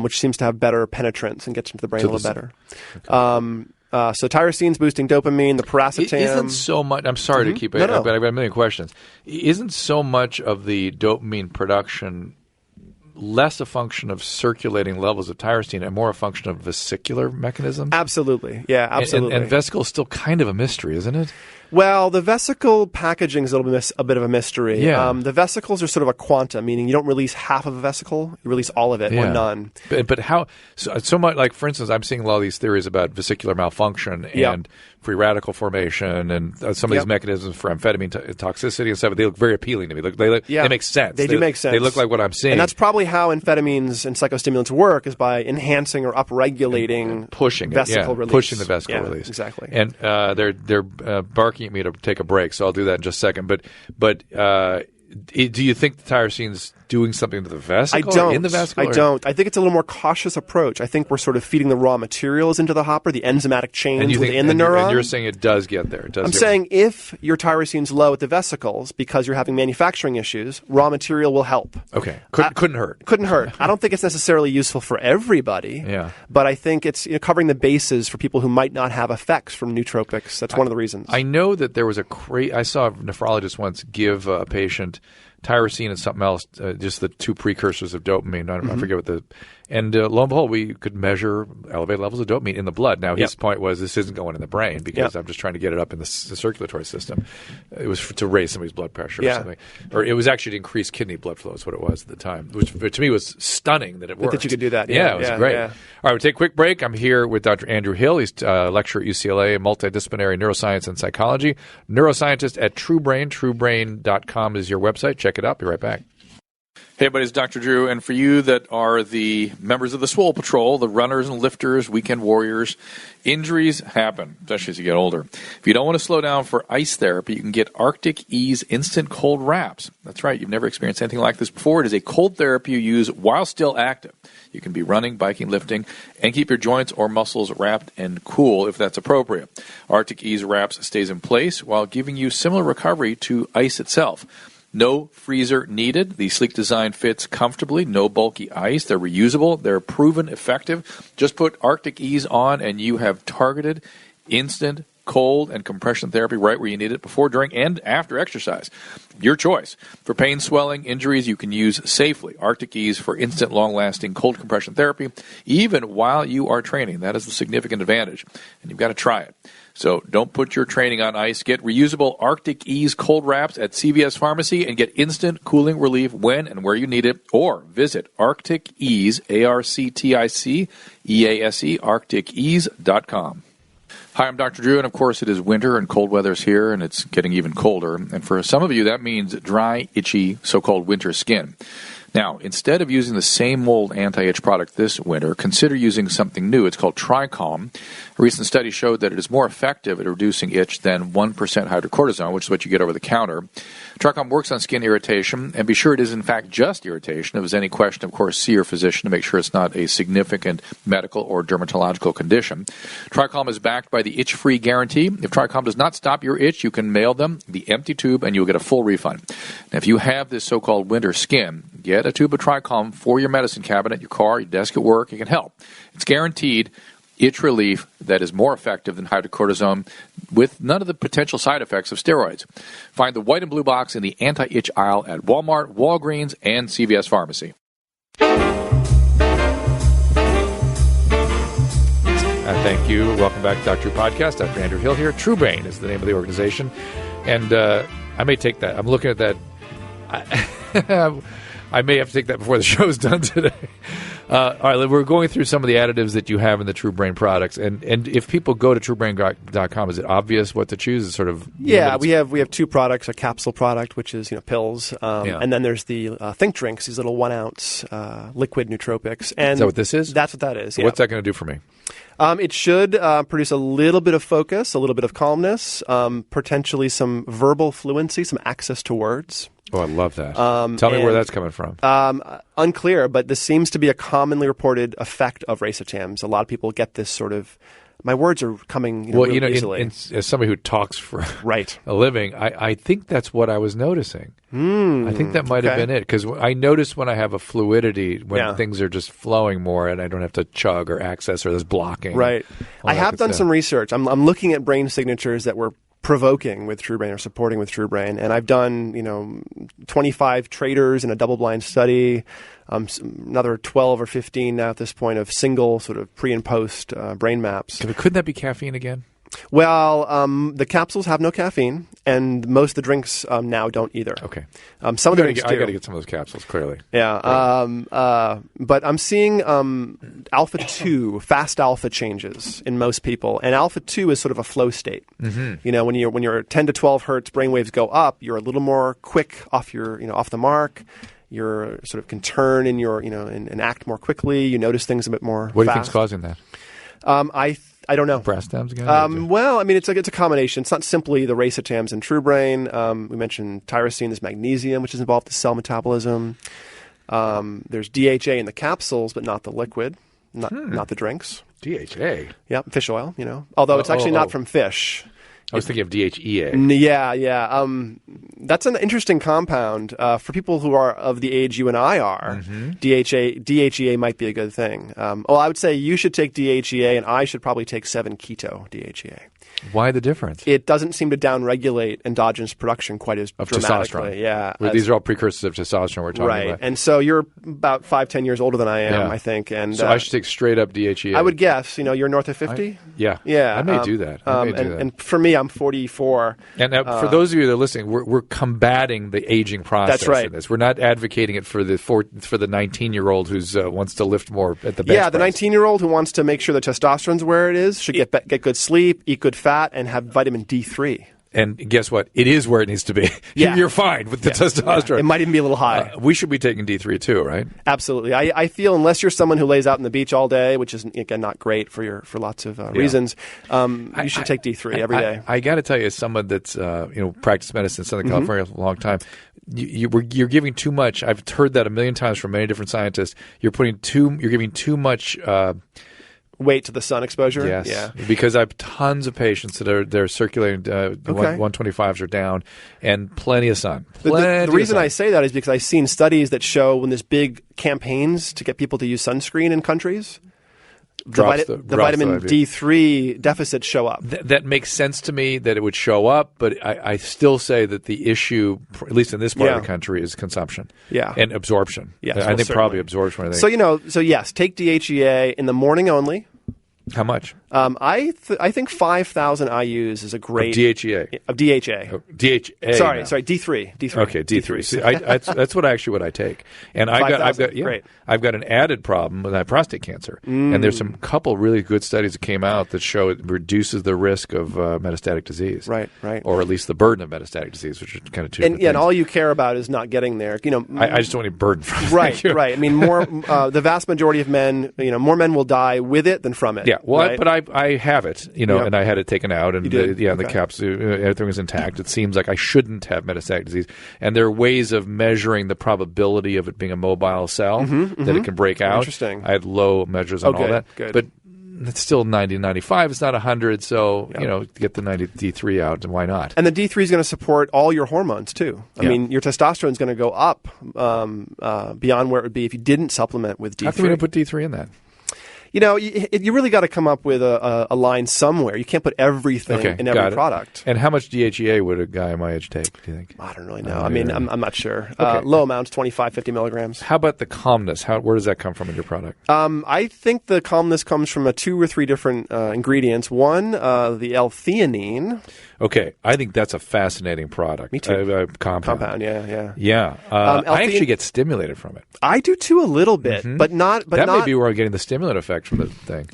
which seems to have better penetrance and gets into the brain a little better. Okay. So tyrosine's boosting dopamine, the piracetam. It isn't so much. I'm sorry to keep it, but I've got a million questions. Isn't so much of the dopamine production less a function of circulating levels of tyrosine and more a function of vesicular mechanisms? Absolutely. Yeah, absolutely. And vesicle is still kind of a mystery, isn't it? Well, the vesicle packaging is a bit of a mystery. Yeah. The vesicles are sort of a quanta, meaning you don't release half of a vesicle, you release all of it or none. But how so much, like, for instance, I'm seeing a lot of these theories about vesicular malfunction and free radical formation and some of these mechanisms for amphetamine toxicity and stuff. They look very appealing to me. They make sense. They do make sense. They look like what I'm seeing. And that's probably how amphetamines and psychostimulants work, is by enhancing or upregulating pushing vesicle release. Pushing the vesicle release. Exactly. And they're barking at me to take a break, so I'll do that in just a second. But do you think the tyrosine's doing something to the vesicle? I don't. In the vesicle? I don't. I think it's a little more cautious approach. I think we're sort of feeding the raw materials into the hopper, the enzymatic chains within the neuron. And you're saying it does get there. I'm saying if your tyrosine's low at the vesicles because you're having manufacturing issues, raw material will help. Okay. Couldn't hurt. Couldn't hurt. I don't think it's necessarily useful for everybody. Yeah. But I think it's covering the bases for people who might not have effects from nootropics. That's one of the reasons. I know that there was I saw a nephrologist once give a patient tyrosine and something else, just the two precursors of dopamine. I forget what the... And lo and behold, we could measure elevated levels of dopamine in the blood. Now, his point was this isn't going in the brain because I'm just trying to get it up in the circulatory system. It was to raise somebody's blood pressure or something. Or it was actually to increase kidney blood flow is what it was at the time, which to me was stunning that it worked. That you could do that. Yeah, it was great. Yeah. All right, we'll take a quick break. I'm here with Dr. Andrew Hill. He's a lecturer at UCLA, multidisciplinary neuroscience and psychology, neuroscientist at truBrain. truBrain.com is your website. Check it out. Be right back. Hey, everybody, it's Dr. Drew, and for you that are the members of the Swole Patrol, the runners and lifters, weekend warriors, injuries happen, especially as you get older. If you don't want to slow down for ice therapy, you can get Arctic Ease Instant Cold Wraps. That's right, you've never experienced anything like this before. It is a cold therapy you use while still active. You can be running, biking, lifting, and keep your joints or muscles wrapped and cool if that's appropriate. Arctic Ease Wraps stays in place while giving you similar recovery to ice itself. No freezer needed. The sleek design fits comfortably. No bulky ice. They're reusable. They're proven effective. Just put Arctic Ease on and you have targeted, instant, cold, and compression therapy right where you need it before, during, and after exercise. Your choice. For pain, swelling, injuries, you can use safely Arctic Ease for instant, long-lasting cold compression therapy, even while you are training. That is the significant advantage, and you've got to try it. So don't put your training on ice. Get reusable Arctic Ease cold wraps at CVS Pharmacy and get instant cooling relief when and where you need it. Or visit Arctic Ease, ARCTIC EASE, ArcticEase.com. Hi, I'm Dr. Drew, and of course it is winter and cold weather's here, and it's getting even colder. And for some of you, that means dry, itchy, so-called winter skin. Now, instead of using the same old anti-itch product this winter, consider using something new. It's called TriCalm. A recent study showed that it is more effective at reducing itch than 1% hydrocortisone, which is what you get over the counter. TriCalm works on skin irritation, and be sure it is in fact just irritation. If there's any question, of course, see your physician to make sure it's not a significant medical or dermatological condition. TriCalm is backed by the itch-free guarantee. If TriCalm does not stop your itch, you can mail them the empty tube and you'll get a full refund. Now, if you have this so-called winter skin, get a tube of TriCalm for your medicine cabinet, your car, your desk at work. It can help. It's guaranteed itch relief that is more effective than hydrocortisone with none of the potential side effects of steroids. Find the white and blue box in the anti-itch aisle at Walmart, Walgreens, and CVS Pharmacy. Thank you. Welcome back to Dr. Drew Podcast. Dr. Andrew Hill here. truBrain is the name of the organization. And I may take that. I'm looking at that. I may have to take that before the show's done today. All right, we're going through some of the additives that you have in the truBrain products, and if people go to truBrain.com, is it obvious what to choose? Is sort of we have two products: a capsule product, which is pills, and then there's the Think Drinks, these little 1 ounce liquid nootropics. And is that what this is? That's what that is. So what's that going to do for me? It should produce a little bit of focus, a little bit of calmness, potentially some verbal fluency, some access to words. Oh, I love that. Tell me where that's coming from. Unclear, but this seems to be a commonly reported effect of racetams. A lot of people get this sort of, my words are coming really easily. As somebody who talks for right. a living, I think that's what I was noticing. I think that might have been it, because I notice when I have a fluidity, when things are just flowing more and I don't have to chug or access or there's blocking. Right. I have done some research. I'm looking at brain signatures that were provoking with truBrain or supporting with truBrain. And I've done, 25 traders in a double-blind study, another 12 or 15 now at this point of single sort of pre and post brain maps. Couldn't that be caffeine again? Well, the capsules have no caffeine, and most of the drinks now don't either. Okay. Some of the drinks do. I got to get some of those capsules, clearly. Yeah. Right. But I'm seeing alpha 2, fast alpha changes in most people. And alpha 2 is sort of a flow state. Mm-hmm. When you're 10 to 12 hertz, brainwaves go up, you're a little more quick off off the mark. You're sort of can turn in and act more quickly. You notice things a bit more What do you fast. think's causing that? I don't know. Brastams again? Well, I mean, it's a combination. It's not simply the racetams and truBrain. We mentioned tyrosine. There's magnesium, which is involved in cell metabolism. There's DHA in the capsules, but not the liquid, not the drinks. DHA? Yeah, fish oil, Although it's actually not from fish. I was thinking of DHEA. Yeah. That's an interesting compound. For people who are of the age you and I are, DHEA might be a good thing. I would say you should take DHEA, and I should probably take 7-keto DHEA. Why the difference? It doesn't seem to downregulate endogenous production quite as dramatically. Testosterone. Yeah. These are all precursors of testosterone we're talking about. Right. And so you're about 5-10 years older than I am, Yeah. I think. And so I should take straight up DHEA. I would guess. You're north of 50? Yeah. Yeah. I may do that. And for me, I'm 44. And for those of you that are listening, we're combating the aging process. That's right. In this. We're not advocating it for the 19-year-old who's wants to lift more at the bench Yeah, the press. 19-year-old who wants to make sure the testosterone's where it is should get good sleep, eat good fat, and have vitamin D3. And guess what? It is where it needs to be. Yeah. You're fine with the testosterone. It might even be a little high. We should be taking D3 too, right? Absolutely. I feel unless you're someone who lays out on the beach all day, which is, again, not great for lots of reasons, you should take D3 every day. I got to tell you, as someone that's practiced medicine in Southern California for a long time, you're giving too much. I've heard that a million times from many different scientists. You're giving too much weight to the sun exposure. Yes, yeah. Because I have tons of patients that they're circulating 125s are down, and plenty of sun. The reason I say that is because I've seen studies that show when there's big campaigns to get people to use sunscreen in countries, the vitamin D3 deficits show up. That makes sense to me that it would show up, but I still say that the issue, at least in this part of the country, is consumption and absorption. Yes, I think probably absorption. So yes, take DHEA in the morning only. How much? I think 5,000 IUs is a great DHEA of DHA. Oh, DHA. Sorry, D3. Okay, D3. See, that's what I take, and I've got an added problem with prostate cancer, and there's some couple really good studies that came out that show it reduces the risk of metastatic disease. Right. Or at least the burden of metastatic disease, which are kind of two. And all you care about is not getting there. I just don't want any burden from it. Right. I mean, more the vast majority of men, more men will die with it than from it. Yeah. Well, right? but I have it, and I had it taken out, and the capsule, everything was intact. It seems like I shouldn't have metastatic disease, and there are ways of measuring the probability of it being a mobile cell that it can break out. Interesting. I had low measures on all that, good. But it's still 90, 95. It's not 100, so get the 90 D3 out, and why not? And the D3 is going to support all your hormones too. I mean, your testosterone is going to go up beyond where it would be if you didn't supplement with D3. How come we don't put D3 in that? You really got to come up with a line somewhere. You can't put everything in every product. And how much DHEA would a guy my age take, do you think? I don't really know. I'm not sure. Low amounts, 25, 50 milligrams. How about the calmness? Where does that come from in your product? I think the calmness comes from 2 or 3 different ingredients. One, the L-theanine. Okay, I think that's a fascinating product. Me too. Compound, yeah. Yeah, I actually get stimulated from it. I do too a little bit, but not. But that not, may be where I'm getting the stimulant effect from the thing.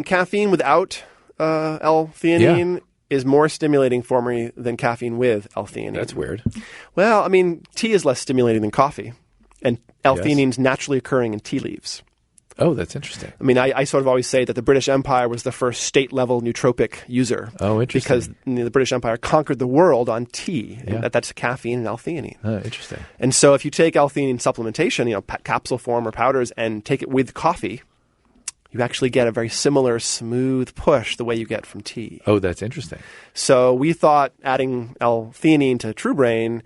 Caffeine without L-theanine is more stimulating for me than caffeine with L-theanine. That's weird. Well, tea is less stimulating than coffee, and L-theanine is naturally occurring in tea leaves. Oh, that's interesting. I sort of always say that the British Empire was the first state-level nootropic user. Oh, interesting. Because the British Empire conquered the world on tea. Yeah. And that's caffeine and L-theanine. Oh, interesting. And so if you take L-theanine supplementation, capsule form or powders, and take it with coffee, you actually get a very similar smooth push the way you get from tea. Oh, that's interesting. So we thought adding L-theanine to truBrain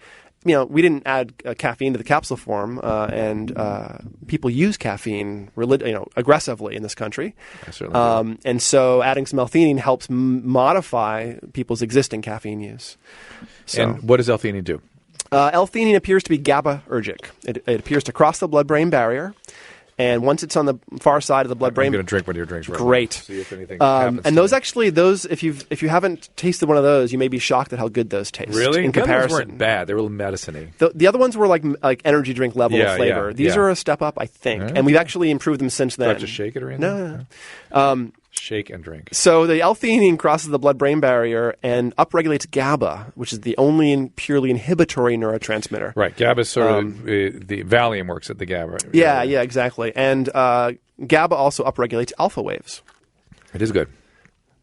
we didn't add caffeine to the capsule form, and people use caffeine aggressively in this country. I certainly do. And so adding some L-theanine helps modify people's existing caffeine use. So, And what does L-theanine do? L-theanine appears to be GABAergic. It appears to cross the blood-brain barrier. And once it's on the far side of the blood-brain, I'm going to drink one of your drinks. Right great. Now. See if anything happens. And those actually, if you haven't tasted one of those, you may be shocked at how good those taste. Really? In comparison, those weren't bad. They were medicine-y. The other ones were like energy drink level of flavor. These are a step up, I think, and we've actually improved them since then. Do I have to shake it or anything? No. Shake and drink. So the L-theanine crosses the blood-brain barrier and upregulates GABA, which is the only and purely inhibitory neurotransmitter. Right. GABA is sort of the Valium works at the GABA. Yeah, exactly. And GABA also upregulates alpha waves. It is good.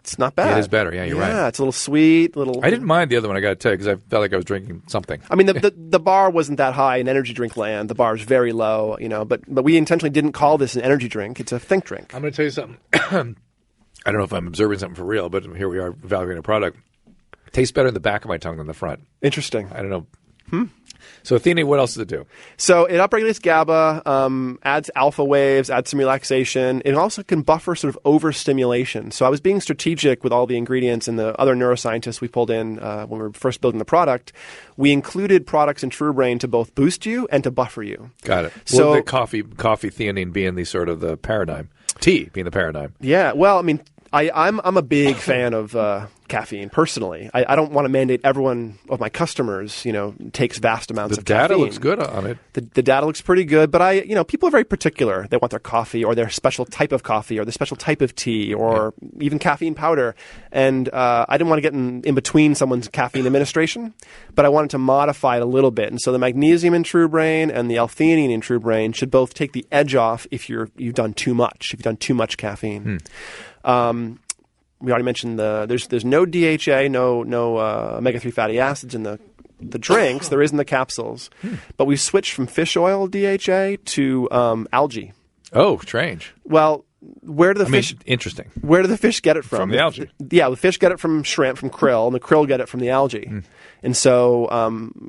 It's not bad. It is better. Yeah, you're right. Yeah, it's a little sweet. I didn't mind the other one, I got to tell you, because I felt like I was drinking something. I mean, the bar wasn't that high in energy drink land. The bar is very low, but we intentionally didn't call this an energy drink. It's a think drink. I'm going to tell you something. I don't know if I'm observing something for real, but here we are evaluating a product. It tastes better in the back of my tongue than the front. Interesting. I don't know. So theanine, what else does it do? So it upregulates GABA, adds alpha waves, adds some relaxation. It also can buffer sort of overstimulation. So I was being strategic with all the ingredients and the other neuroscientists we pulled in when we were first building the product. We included products in truBrain to both boost you and to buffer you. Got it. So well, the coffee theanine being the sort of the paradigm. Tea being the paradigm. Yeah. Well, I mean, I'm a big fan of caffeine personally. I don't want to mandate everyone of my customers, takes vast amounts of caffeine. The data looks good on it. The data looks pretty good, but people are very particular. They want their coffee or their special type of coffee or their special type of tea or even caffeine powder. And I didn't want to get in between someone's caffeine administration, but I wanted to modify it a little bit. And so the magnesium in truBrain and the L-theanine in truBrain should both take the edge off if you've done too much, if you've done too much caffeine. We already mentioned there's no DHA, no omega-3 fatty acids in the drinks. There is in the capsules. But we've switched from fish oil DHA to algae. Oh, strange. Well, where do the fish? Interesting. Where do the fish get it from? From the algae. Yeah, the fish get it from shrimp, from krill, and the krill get it from the algae. And so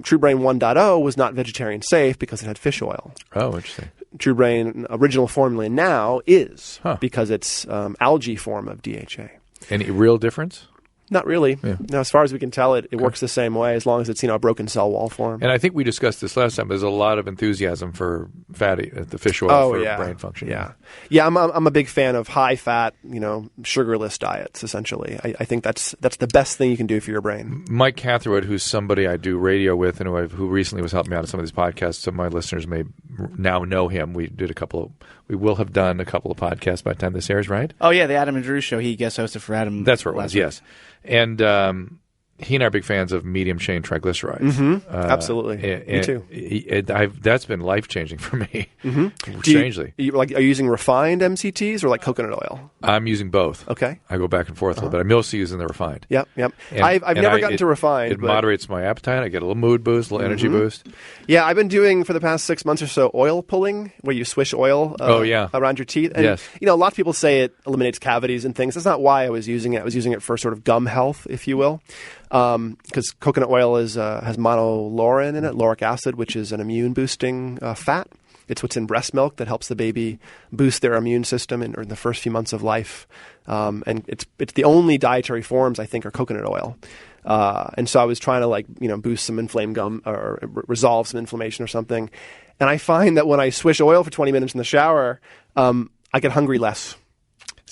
truBrain 1.0 was not vegetarian safe because it had fish oil. Oh, interesting. truBrain original formula now is because it's algae form of DHA. Any real difference? Not really. Yeah. No, as far as we can tell, it works the same way as long as it's a broken cell wall form. And I think we discussed this last time. There's a lot of enthusiasm for the fish oil for brain function. Yeah. I'm a big fan of high fat, sugarless diets. Essentially, I think that's the best thing you can do for your brain. Mike Catherwood, who's somebody I do radio with and who recently was helping me out on some of these podcasts. Some of my listeners may now know him. We will have done a couple of podcasts by the time this airs, right? Oh yeah, the Adam and Drew show. He guest hosted for Adam. That's where it was. Yes. And he and I are big fans of medium chain triglycerides. Mm-hmm. Absolutely. Me too. That's been life changing for me. Mm-hmm. Strangely. Are you using refined MCTs or like coconut oil? I'm using both. Okay. I go back and forth a little bit. I'm mostly using the refined. Yep. I've never gotten to refined. It moderates my appetite. I get a little mood boost, a little energy boost. Yeah, I've been doing for the past 6 months or so oil pulling, where you swish oil around your teeth. And, a lot of people say it eliminates cavities and things. That's not why I was using it. I was using it for sort of gum health, if you will. Because coconut oil has monolaurin in it, lauric acid, which is an immune boosting fat. It's what's in breast milk that helps the baby boost their immune system in the first few months of life. And it's the only dietary forms I think are coconut oil. And so I was trying to boost some inflamed gum or resolve some inflammation or something. And I find that when I swish oil for 20 minutes in the shower, I get hungry less.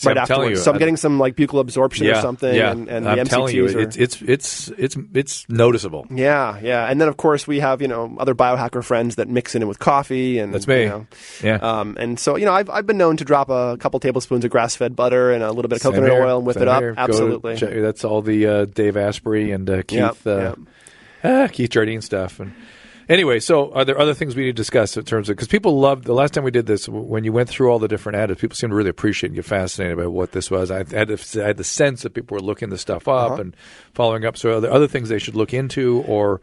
Right afterwards. So I'm getting some buccal absorption or something. Yeah. And the I'm MCTs telling you, it's noticeable. Yeah. And then of course we have other biohacker friends that mix it in with coffee, and that's me. And so I've been known to drop a couple tablespoons of grass-fed butter and a little bit of coconut oil and whip it up. Absolutely. That's all the Dave Asprey and Keith Jardine stuff. And anyway, so are there other things we need to discuss in terms of, because people loved, the last time we did this, when you went through all the different additives, people seemed to really appreciate and get fascinated by what this was. I had the sense that people were looking this stuff up and following up. So are there other things they should look into or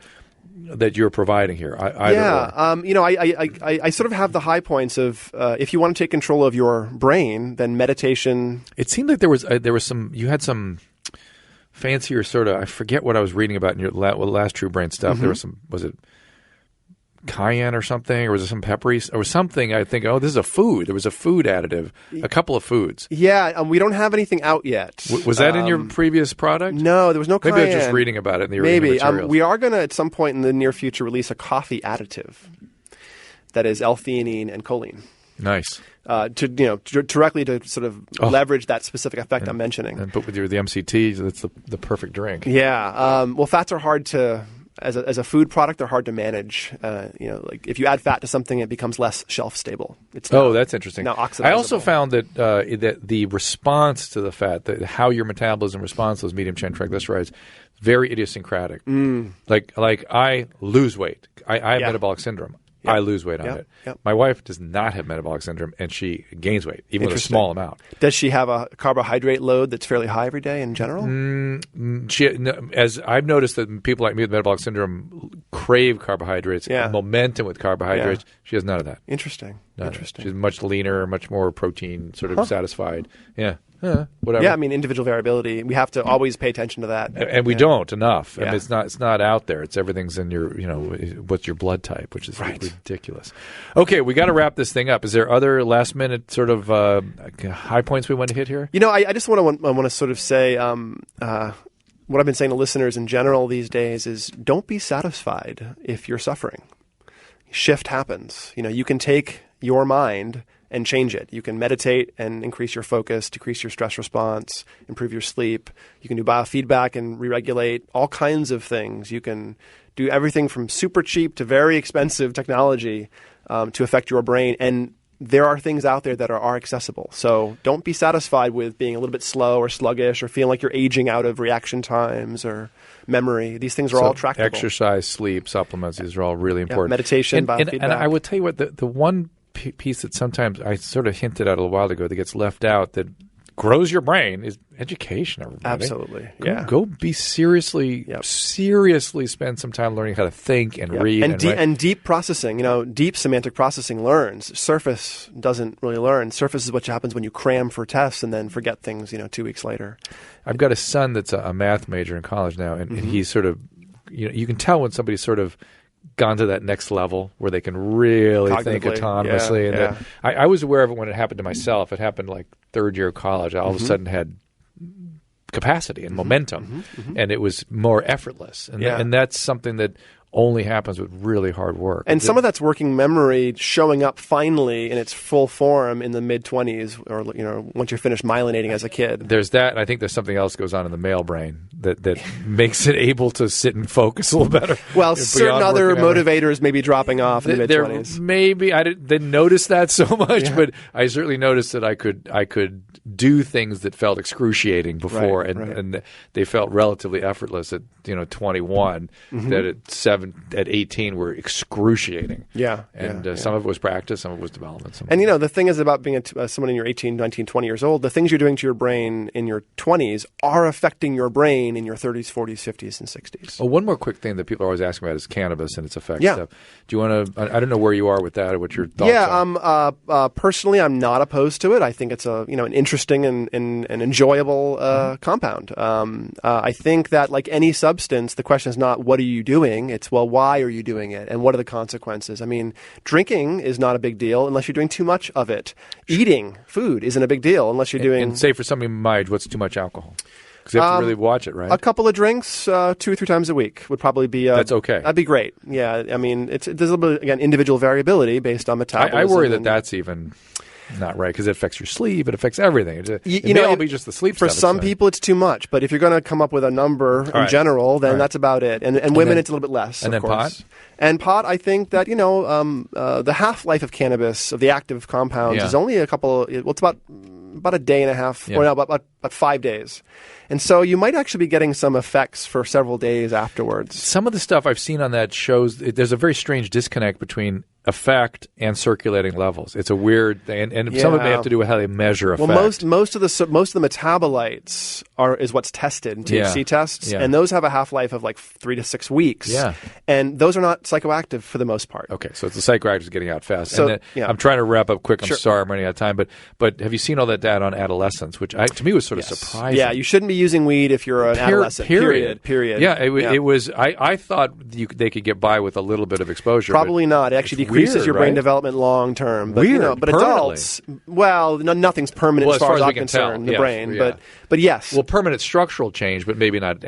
that you're providing here? I sort of have the high points of if you want to take control of your brain, then meditation. It seemed like there was some, you had some fancier sort of, I forget what I was reading about in your last truBrain stuff. There was some, was it cayenne or something, or was it some peppery or something? I think, oh, this is a food. There was a food additive, a couple of foods. Yeah, we don't have anything out yet. Was that in your previous product? No, there was no cayenne. Maybe I was just reading about it in the original materials. We are going to, at some point in the near future, release a coffee additive that is L-theanine and choline. Nice. Directly to sort of leverage that specific effect I'm mentioning. And put with the MCT, that's the perfect drink. Yeah. Well, fats are hard to, as a food product, they're hard to manage. Like if you add fat to something, it becomes less shelf stable. It's now, that's interesting. Now oxidizable. I also found that that the response to the fat, how your metabolism responds to those medium chain triglycerides, very idiosyncratic. Like I lose weight. I have metabolic syndrome. Yep. I lose weight on it. Yep. My wife does not have metabolic syndrome, and she gains weight, even with a small amount. Does she have a carbohydrate load that's fairly high every day in general? As I've noticed that people like me with metabolic syndrome crave carbohydrates, momentum with carbohydrates. Yeah. She has none of that. Interesting. She's much leaner, much more protein sort of satisfied. Yeah. Whatever. Yeah, I mean, individual variability. We have to always pay attention to that. And we don't enough. Yeah. I mean, it's not out there. It's everything's in your, what's your blood type, which is ridiculous. Okay, we got to wrap this thing up. Is there other last minute sort of high points we want to hit here? I just want to sort of say what I've been saying to listeners in general these days is don't be satisfied if you're suffering. Shift happens. You can take your mind and change it. You can meditate and increase your focus, decrease your stress response, improve your sleep. You can do biofeedback and re-regulate all kinds of things. You can do everything from super cheap to very expensive technology to affect your brain. And there are things out there that are accessible. So don't be satisfied with being a little bit slow or sluggish or feeling like you're aging out of reaction times or memory. These things are all tractable. Exercise, sleep, supplements, these are all really important. Meditation, biofeedback. And I would tell you what, the one piece that sometimes I sort of hinted at a little while ago that gets left out that grows your brain is education, everybody. Absolutely. Go be seriously spend some time learning how to think and read. And deep processing, deep semantic processing learns. Surface doesn't really learn. Surface is what happens when you cram for tests and then forget things, 2 weeks later. I've got a son that's a math major in college now, and he's sort of, you can tell when somebody's sort of gone to that next level where they can really think autonomously. I was aware of it when it happened to myself. It happened like third year of college. I all of a sudden had capacity and momentum, and it was more effortless. And that's something that only happens with really hard work. And some of that's working memory showing up finally in its full form in the mid-20s or, once you're finished myelinating as a kid. There's that, and I think there's something else goes on in the male brain that makes it able to sit and focus a little better. Well, certain other motivators may be dropping off in the mid-20s. Maybe I didn't notice that so much, but I certainly noticed that I could do things that felt excruciating before, and they felt relatively effortless at 21. That at 18 were excruciating. Some of it was practice, some of it was development. And the thing is about being someone in your 18, 19, 20 years old, the things you're doing to your brain in your 20s are affecting your brain in your 30s, 40s, 50s, and 60s. Oh, one more quick thing that people are always asking about is cannabis and its effects. Stuff. Do you want to? I don't know where you are with that or what your thoughts are. Personally, I'm not opposed to it. I think it's an interesting and enjoyable compound. I think that like any substance, the question is not what are you doing. It's, well, why are you doing it? And what are the consequences? I mean, drinking is not a big deal unless you're doing too much of it. Eating food isn't a big deal unless you're doing... And say for somebody my age, what's too much alcohol? Because you have to really watch it, right? A couple of drinks 2 or 3 times a week would probably be... That's okay. That'd be great. Yeah, I mean, there's a little bit, again, individual variability based on metabolism. I worry that's even... not right, because it affects your sleep. It affects everything. It may all be just the sleep for stuff. some people, it's too much. But if you're going to come up with a number in general, then that's about it. And women, then, it's a little bit less. And of then course. pot? And pot, I think that, the half-life of cannabis, of the active compounds, is only it's about a day and a half, or about 5 days. And so you might actually be getting some effects for several days afterwards. Some of the stuff I've seen on that shows there's a very strange disconnect between effect and circulating levels. It's a weird thing, and some of it may have to do with how they measure effect. Well, most of the metabolites is what's tested in THC tests, and those have a half-life of like 3 to 6 weeks. Yeah. And those are not psychoactive for the most part. Okay, so it's the psychoactives getting out fast. So, I'm trying to wrap up quick. I'm sorry I'm running out of time, but have you seen all that data on adolescents, which to me was just sort of surprising. Yeah, you shouldn't be using weed if you're an adolescent. Period. Yeah, it was. I thought they could get by with a little bit of exposure. Probably not. It actually decreases your brain right? development long term. But, Weird. But adults, nothing's permanent as far as I'm concerned. The brain, but yes. Well, permanent structural change, but maybe not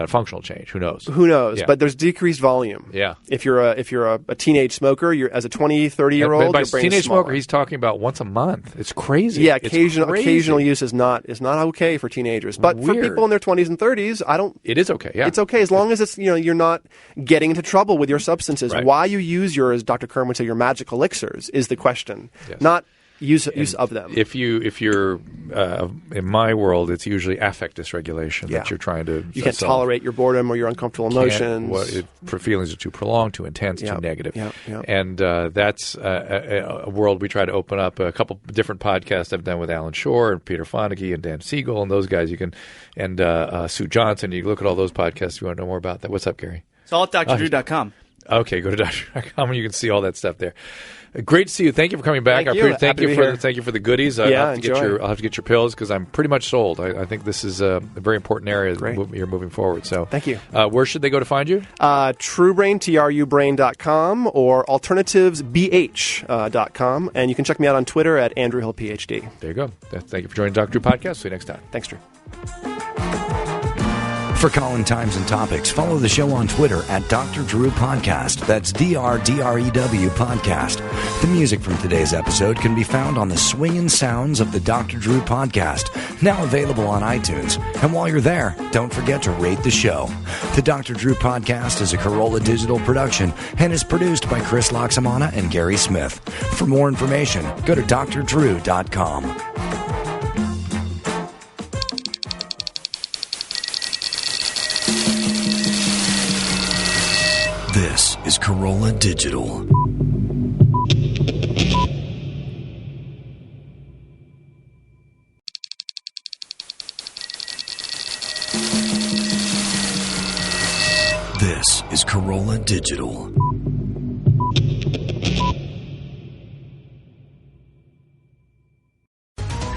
functional change. Who knows? Who knows? Yeah. But there's decreased volume. Yeah. If you're a teenage smoker, as a 20, 30-year-old, by your brain teenage is smaller. smoker, he's talking about once a month. It's crazy. Yeah, It's crazy. occasional use is not okay for teenagers. But for people in their 20s and 30s, It is okay. Yeah, it's okay as long as it's you're not getting into trouble with your substances. Right. Why you use as Dr. Kern would say, your magic elixirs is the question, not use of them. If you're in my world, it's usually affect dysregulation that you're trying to. You can't tolerate your boredom or your uncomfortable emotions. Feelings are too prolonged, too intense, too negative. And that's a world we try to open up. A couple different podcasts I've done with Alan Shore and Peter Fonagy and Dan Siegel and those guys. You can Sue Johnson. You can look at all those podcasts if you want to know more about that. What's up, Gary? It's all at drdrew.com. Okay, go to dr.com and you can see all that stuff there. Great to see you. Thank you for coming back. Thank you. Thank you for the goodies. I'll have enjoy. to get your pills because I'm pretty much sold. I think this is a very important area. Great. You're moving forward. So thank you. Where should they go to find you? truBrain, trubrain.com or alternativesbh.com. And you can check me out on Twitter at Andrew Hill, PhD. There you go. Thank you for joining Dr. Drew Podcast. See you next time. Thanks, Drew. For call-in times and topics, follow the show on Twitter at Dr. Drew Podcast. That's DRDREW Podcast. The music from today's episode can be found on the Swingin' Sounds of the Dr. Drew Podcast, now available on iTunes. And while you're there, don't forget to rate the show. The Dr. Drew Podcast is a Corolla Digital production and is produced by Chris Loxamana and Gary Smith. For more information, go to drdrew.com. This is Corolla Digital. This is Corolla Digital.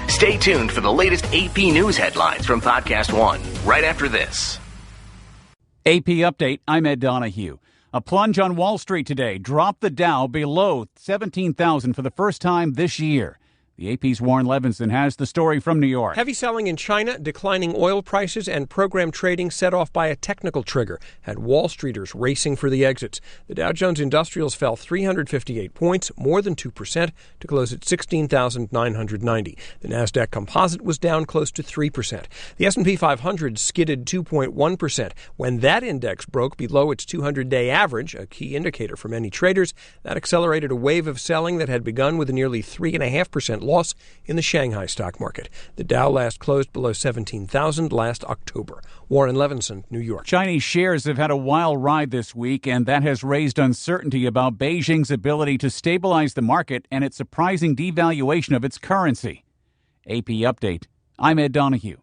Stay tuned for the latest AP News headlines from Podcast One, right after this. AP Update, I'm Ed Donahue. A plunge on Wall Street today dropped the Dow below 17,000 for the first time this year. The AP's Warren Levinson has the story from New York. Heavy selling in China, declining oil prices, and program trading set off by a technical trigger had Wall Streeters racing for the exits. The Dow Jones Industrials fell 358 points, more than 2%, to close at 16,990. The Nasdaq Composite was down close to 3%. The S&P 500 skidded 2.1%. When that index broke below its 200-day average, a key indicator for many traders, that accelerated a wave of selling that had begun with a nearly 3.5% loss in the Shanghai stock market. The Dow last closed below 17,000 last October. Warren Levinson, New York. Chinese shares have had a wild ride this week, and that has raised uncertainty about Beijing's ability to stabilize the market and its surprising devaluation of its currency. AP Update. I'm Ed Donahue.